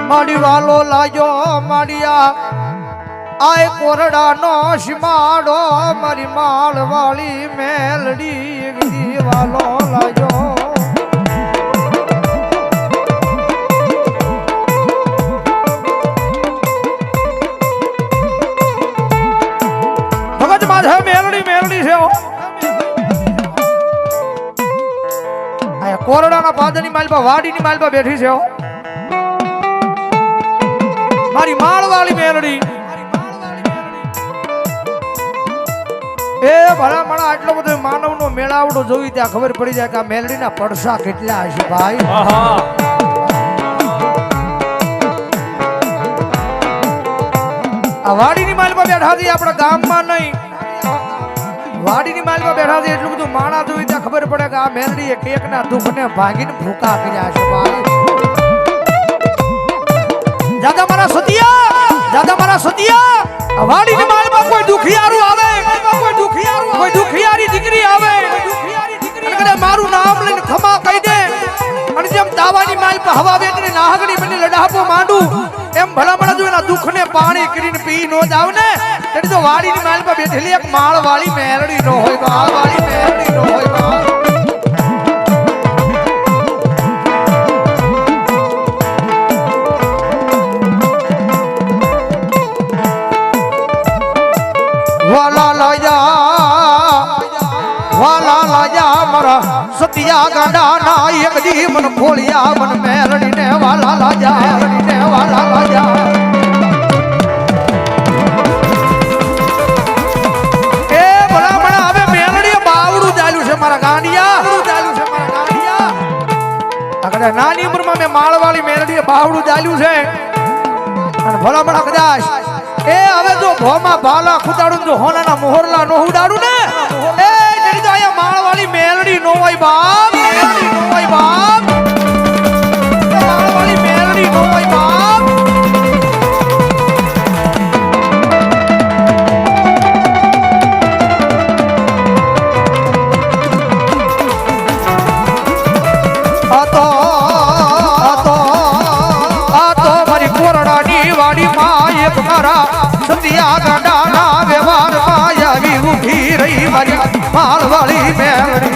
માડી વાલો લાગ્યો માડિયા આય કોરડા નો શિમાડો મારી માળ વાળી મેલડી વાલો લાગ્યો ભગત માધે મેલડી મેલડી છે આય કોરડાના પાદરની માલપા વાડીની માલપા બેઠી છે મારી માળ વાળી મેલડી એ ભલા મણા આટલો બધો માનવનો મેળાવડો જોઈ ત્યાં ખબર પડી જાય કે આ મેલડીના પડસા કેટલા હશે ભાઈ આ વાડીની માલમાં બેઠા હતી આપણા ગામમાં નહીં વાડીની માલમાં બેઠા હતી એટલું બધું માણા જોઈ ત્યાં ખબર પડે કે આ મેલડીએ કેકના દુઃખને ભાગીને ભૂકા કર્યા છે ભાઈ દાદા મારા સતિયા વાડીની માલમાં કોઈ દુખિયારું આવે કોઈ દુખિયારી દીકરી આવે અને મારું નામ લઈને ખમા કહી દે અને જેમ દાવાની માલ પર હવા વેચને નાહગણી બની લડાપો માંડું એમ ભલામણા જો એના દુઃખને પાણી કરીને પી નો જાવ ને તેની તો વાડીની માલ પર બેઠેલી એક માળ વાળી મેલડી નો હોય માળ વાળી મેલડી નો હોય વાલા લાયા મારા સતિયા ગાંડા ના એક દી મન ખોલિયા મન મેલડી ને વાલા લાયા એ ભલામણા હવે મેલડી બાવડું ચાલ્યું છે મારા ગાંડિયા આગળ નાની ઉંમરમાં મેં માળવાળી મેલડી બાવડું ચાલ્યું છે અને ભલામણા કદાચ એ હવે જો ભોમાં ભાલા ખુદાડું જો હોનાના મોહરલા નો ઉડાડું ને એ જડી તો આયા માળવાળી મેલડી નો હોય બાપ મેલડી નો હોય બાપ માળવાળી મેલડી નો હોય બાપ આ તો મારી કોરડાની વાડી માં એક મારા સતિયા ગાંડા ના વ્યવહાર માં આવી ઉઠી રહી મારી માળવાળી મેલડી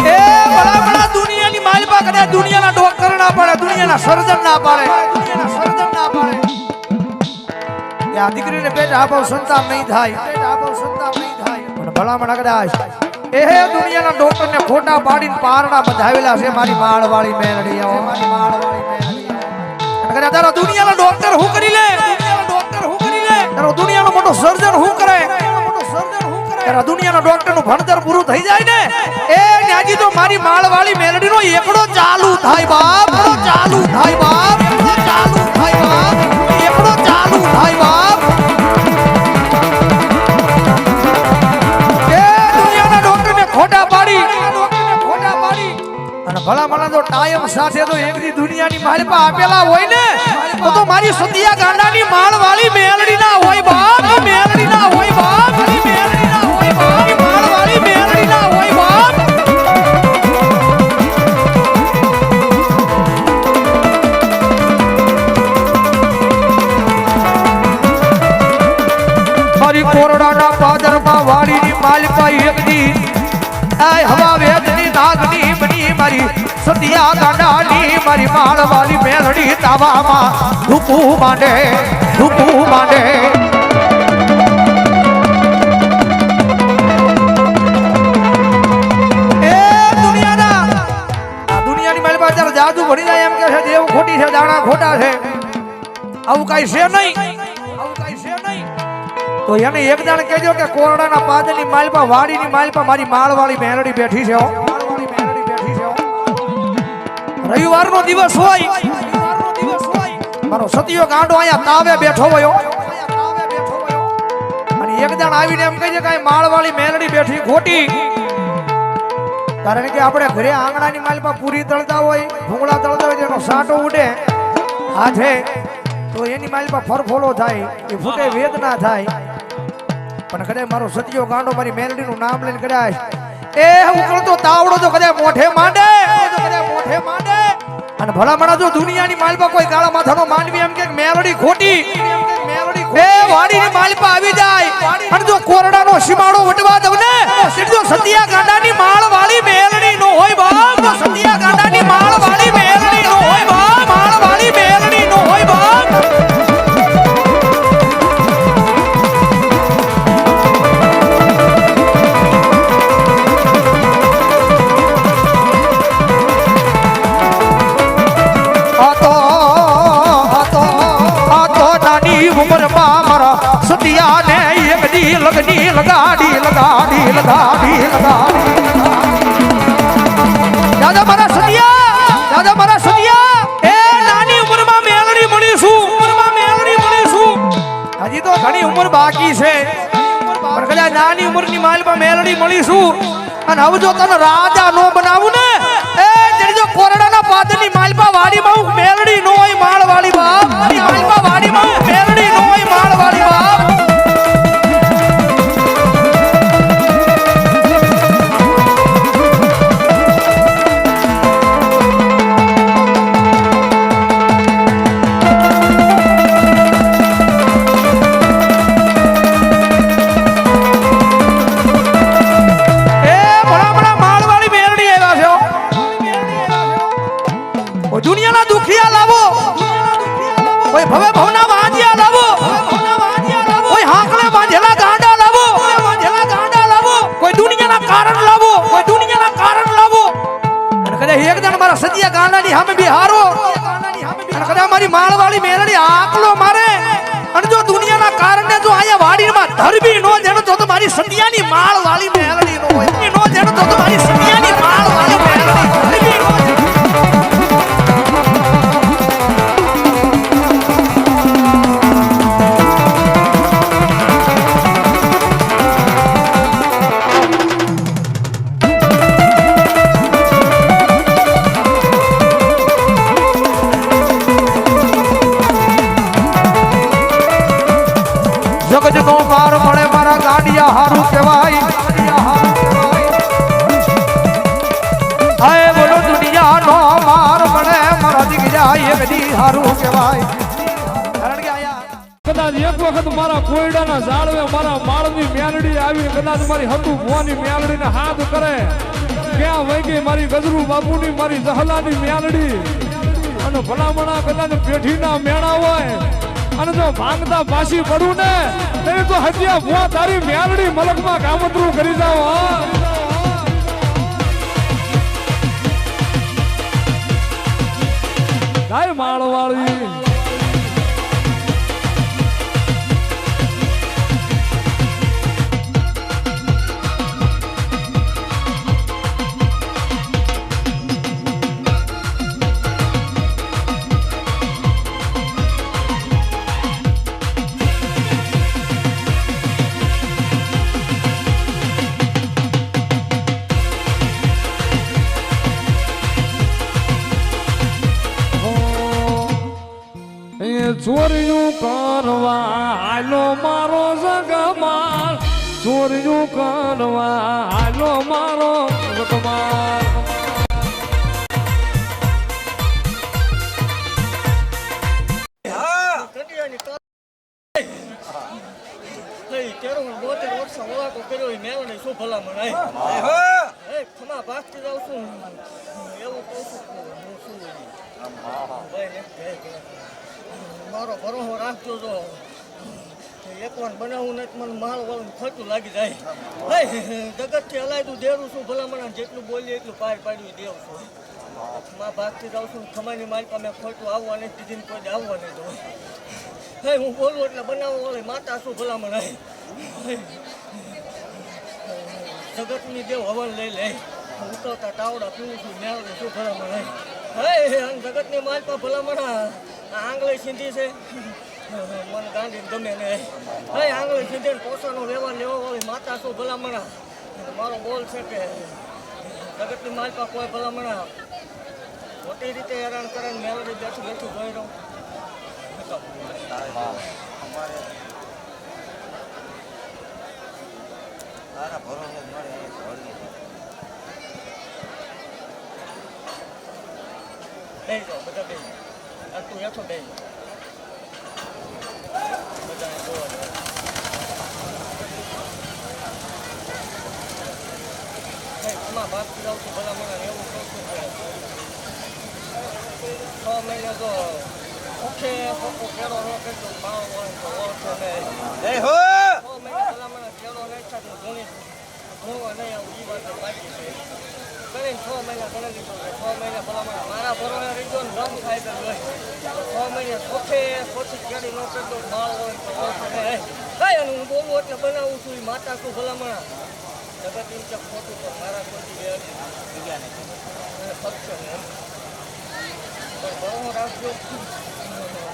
એ બરાબર દુનિયાની માલપા કદાચ દુનિયાના ડોક્ટર ના પડે દુનિયાના સર્જન ના પાડે કે આ દીકરીને પેટ આપો સંતાન નહીં થાય પણ ભલામણ કદાચ એ દુનિયાના ડોક્ટર ને ખોટા પાડીને પારણા બધાવેલા છે મારી માળવાળી મેલડી આવો મારી માળવાળી મેલડી અગર તારો દુનિયાનો ડોક્ટર હું કરી લે તારો દુનિયાનો મોટો સર્જન હું કરે તારા દુનિયાનો ડોક્ટર નું ભણતર પૂરું થઈ જાય ને એ ન્યાજી તો મારી માળવાળી મેલડી નો એકડો ચાલુ થાય બાપ એકડો ચાલુ થાય બાપ એકડો ચાલુ થાય બાપ એકડો ચાલુ થાય બાપ ખોટા પાડી અને ભલા મને જો ટાઈમ સાથે તો એક દી દુનિયાની માલપા આપેલા હોય ને તો મારી સતિયા ગાંડાની માળવાળી મેલડી ના હોય બાપ મેલડી ના હોય બાપ મેલડી ના હોય બાપ માળવાળી મેલડી ના હોય બાપ મારી કોરડાના પાદરમાં વાડીની માલપા એક દી આય હવા વેદની નાગની બની મારી સતિયા ગાંડાની મારી માળવાળી મેલડી તાવામાં ધૂપું માંડે એ દુનિયાની મારી પાસે જાદુ ભરી જાય એમ કે છે દેવ ખોટી છે દાણા ખોટા છે આવું કઈ છે નહીં તો એને એક દાણ કહેજો કે કોરડાના પાદરની માલપા વાડીની માલપા મારી માળવાળી મેલડી બેઠી છે રવિવારનો દિવસ હોય મારો સતિયો ગાંડો અહીંયા તાવે બેઠો હોય આવીને એમ કહે છે કે માળવાળી મેલડી બેઠી ખોટી. કારણ કે આપણે ઘરે આંગણાની માલમાં પૂરી તળતા હોય, ભૂંગળા તળતા હોય, એનો સાટો ઉડે હાથે તો એની માલમાં ફરફોલો થાય, એ ફૂટે વેદના થાય. પણ કદાચ મારો સતિયો ગાંડો મારી મેલડીનું નામ લઈને કદાચ એ ઉકળતો તાવડો તો કદાચ મોઢે માંડે અને ભલા મણા જો દુનિયાની માલમાં કોઈ કાળા માથાનો માનવી એમ કે મેલડી ખોટી, એ વાડીની માલમાં આવી જાય અને જો કોરડાનો સીમાડો વટવા દઉં ને જો સતિયા ગાંડાની માળ વાળી મેલડી નો હોય બાપ, તો સતિયા ગાંડાની માળ વાળી મેલડી નો હોય બાપ, માળ વાળી મેલડી નો હોય બાપ. સતિયા ને એક દી લગની લગાડી દાદા મારા સતિયા એ નાની ઉંમરમાં મેલડી મળીશું, હજી તો ઘણી ઉંમર બાકી છે પણ કદાચ નાની ઉંમરની માલમાં મેલડી મળીશું. અને હવે જો તને રાજા નો બનાવું ને એ જો કોરડાના પાદરની માલમાં વાડીમાં મેલડી નો હોય માળવાળી બાપ, માલમાં વાડીમાં મેલડી નો હોય માળવાળી બાપ. દુનિયાના દુખિયા લાવો, કોઈ ભવે ભવના વાંજિયા લાવો, કોઈ હાંકલે બાંધેલા ગાંડા લાવો, કોઈ દુનિયાના કારણ લાવો. અને કદાચ એક જણ મારા સતિયા ગાંડાની સામે બિહારો અને કદાચ મારી માળવાળી મેલડી આકલો મારે અને જો દુનિયાના કારણે જો અહીંયા વાડીમાં ધરબી નો જેનો તો મારી સતિયાની માળવાળી મેલડી નો હોય, નો જેનો તો મારી સતિયાની માળવાળી મેલડી ધરબી નો. જગતનો માર મળે મારા ગાંડિયા હારું કહેવાય, આય બોલો દુનિયાનો માર મળે મારા દીકરા એ બધી હારું કહેવાય. કારણ કે આયા કદાચ એક વખત મારા કોયડાના ઝાડવે મારા માળની મેલડી આવી કદાચ મારી હતું ભુવાની મેલડીને હાથ કરે, ક્યાં વહી ગઈ મારી ગજરુ બાપુની મારી જહલાની મેલડી. અને ભલામણા કદાચ પેઢીના મેળા હોય અને જો ભાંગતા પાછી પડું ને તે તો હત્યા ભુવા તારી મેલડી મલકમાં કામતરું કરી જાવ. ગાય માળવાળી ચોર્યું કરવા હાલો મારો જગમાલ, ચોર્યું કરવા હાલો મારો જગમાલ. મારો ભરોસો રાખજો જો એકવાર બનાવું નથી મને માળ વાળું ખર્ચું લાગી જાય. જગતથી હલાયતું દેવું છું ભલામણ જેટલું બોલીએ એટલું પાર પાડ્યું દેવું છું. માં ભાગથી જાઉં છું ખમાની મારી પાસે ખોટું આવવા નથી દીધી કોઈ આવવા નહીં દઉં. હું બોલું એટલે બનાવવા વાળી માતા છું ભલામણ. જગતની દેવ હવન લઈ લે ઉતરતા ટાવડા પીવું છું મેળવું શું ભલામણ. જગતની માલ પર ભલામણ આંગળી સીંધી છે મને ગાંધીને ગમે નહીં. ભાઈ આંગળી સીધે પોતાનો વ્યવહાર લેવા વાળી માતા શું ભલામણા. મારો બોલ છે કે જગતની માલપા કોઈ ભલામણા ખોટી રીતે હેરાન કરે ને મેલડી બેઠું બેઠું જોઈ રહું. બેસી જાઓ બધા બેસી જાઓ. તું હેઠો બેસી જાઓ. બધાને જોવા દે. આમાં વાત જાઉં છું ભલા મને એવું કહું છું કે 6 મહિને જો ઓકે પોકો કેળો ન કરતો પાવ હોય તો ઓળખે નહીં. 6 મહિને ભલા મને કેળો નહીં થાય તો ભણવા નહીં આવું એ વાત બાકી છે. કરીને 6 મહિના ગણી લીધું કે 6 મહિને ભલા મને મારા ભરવાના રીતો ને ગમ ખાઈ ગયો હોય 6 મહિને પોથી કેળી ન કરતો બાળ હોય તો ઓળખે નહીં. કઈ અને હું બોલું એટલે બનાવું છું એ માતા શું ભલામણા જગત એમ કે ખોટું તો મારા ખોટી ફક્ત પણ બરોહો રાખજો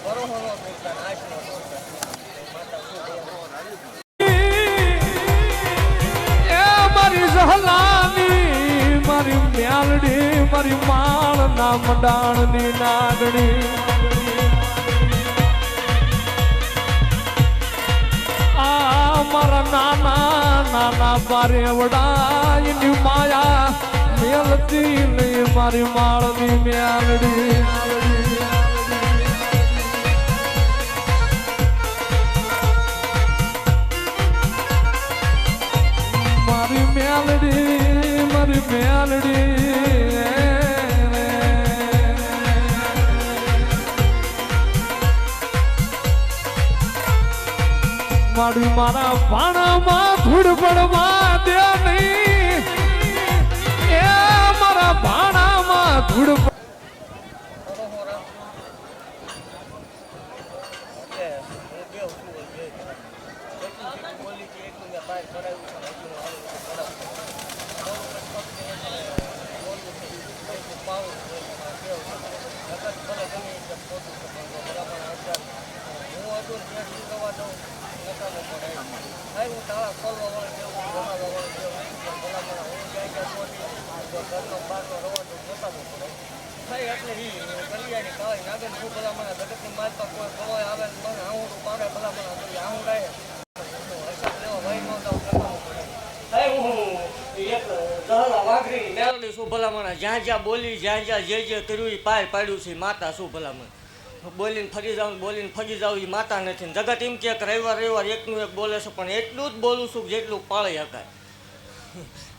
બરોહો ન કરતા નાશ ન કરતા માતા શું મારી સહલાની મારી મ્યાલડી મારી માળ ના મંડાણની નાગણી આ મારા નાના પારેવડા એની માયા મેલતી નહીં મારી માળની મ્યાલડી મારી મ્યાલડી મારી મારા ભાણામાં ધૂળ પડવા દે નહીં એ મારા ભાણામાં ધૂળ બરોહો રાખજો એટલે હું બેવ છું એટલું બોલી છે એટલું મેં બહાર કરાવ્યું છે એટલું આવી પાવું જગત ભલે ગમે એટલે ખોટું છે પણ બરાબર હું હતું ત્યાં શું કરવા દઉં નકામું પડે ભાઈ હું તાળા ખોલવા વાળું જેવું બનાવવા વાળું જેવું ભલામણ હું જાય તો ઘરનો બહારનો રવા તો પોતાનું પડે ભાઈ એટલે એ કલિયાની કાળી નાગન શું ભલામણ જગતની માલપા કોઈ કવાય આવે ને મને આવું પાડે ભલામણ આવું ડાય હસાબ લેવા ભાઈ નો જાવ નકામું પડે ભાઈ હું એક દહલા વાઘરી મેલડી શું ભલામણ જ્યાં જ્યાં બોલી જ્યાં જ્યાં જે કર્યું એ પાર પાડ્યું છે માતા શું ભલામણ બોલીને ફરી જાઉં એ માતા નથી ને જગત એમ કે રવિવાર એકનું એક બોલે છે પણ એટલું જ બોલું છું જેટલું પાળી શકાય.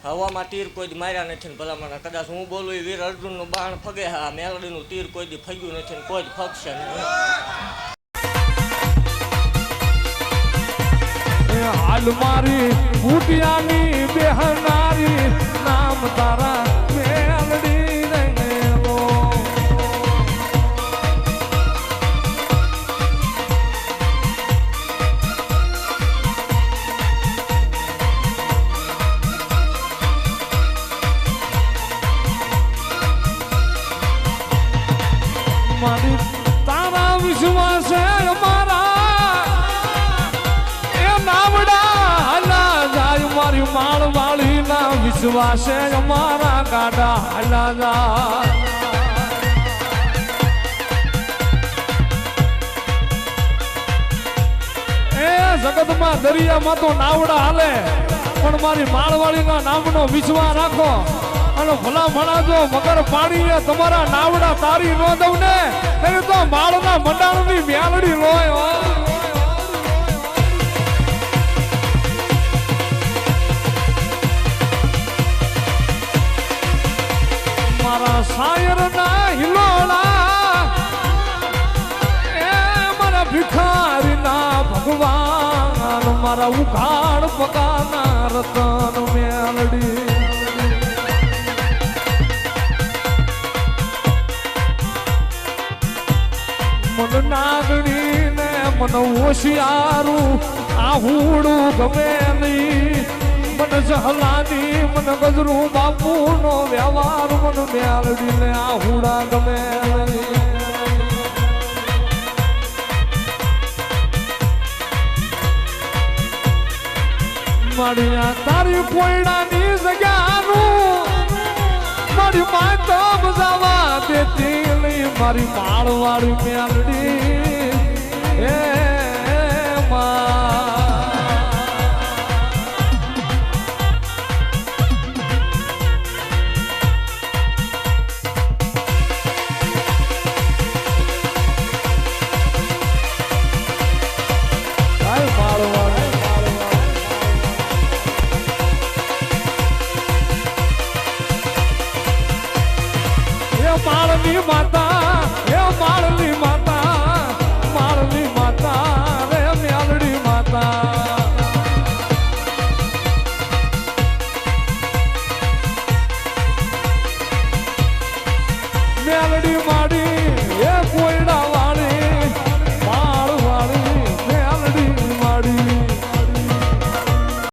હવામાં તીર કોઈ માર્યા નથી ને ભલામણ કદાચ હું બોલું એ વીર અર્જુનનું બાણ ફગે હા મેલડીનું તીર કોઈ દી ફગ્યું નથી ને કોઈ જ ફગશે નહીં. હાલ મારી ભૂટિયાની બેહનારી નામ તારા મેલડી મારી તારા વિશ્વાસ મારા એ નાવડા હલા જાય મારી માળ વાળી ના વિશ્વાસે અમારા ગાડા હલા જાય એ જગતમાં દરિયામાં તો નાવડા હાલે પણ મારી માળવાળી ના નામનો વિશ્વાસ રાખો અને ભલા ભણાજો મગર પાણીએ તમારા નાવડા તારી નો દઉં ને એ તો માળના મંડાણની મ્યાલડી લોય મારા શાયર ના હિલોળા એ મારા ભિખારી ના ભગવાન મારા ઉઘાડ પગાના રતન મ્યાલડી મન નાગણી ને મન હોશિયારું આહુડું ગમે નહીં મન જહલાની મન ગજરું બાપુ નો વ્યવહાર મન મ્યાલડી ને આહુડા ગમે નહીં મારી આ તારી કોયડાની જગ્યાનું મારી માતા બજાવા દેતી મારી માળવાળી મેલડી એ